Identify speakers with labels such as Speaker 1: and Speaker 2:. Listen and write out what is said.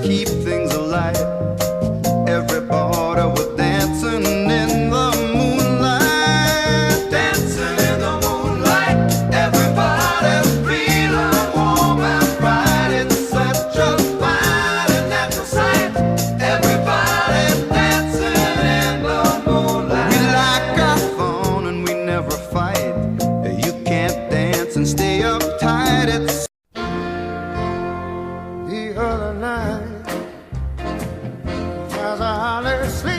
Speaker 1: keep things alive. Everybody was dancing in the moonlight, dancing in the moonlight. Everybody's feeling warm and bright. It's such a fine and natural sight. Everybody's dancing in the moonlight. We like our fun and we never fight. You can't dance and stay uptight. It's the other night as I lay asleep.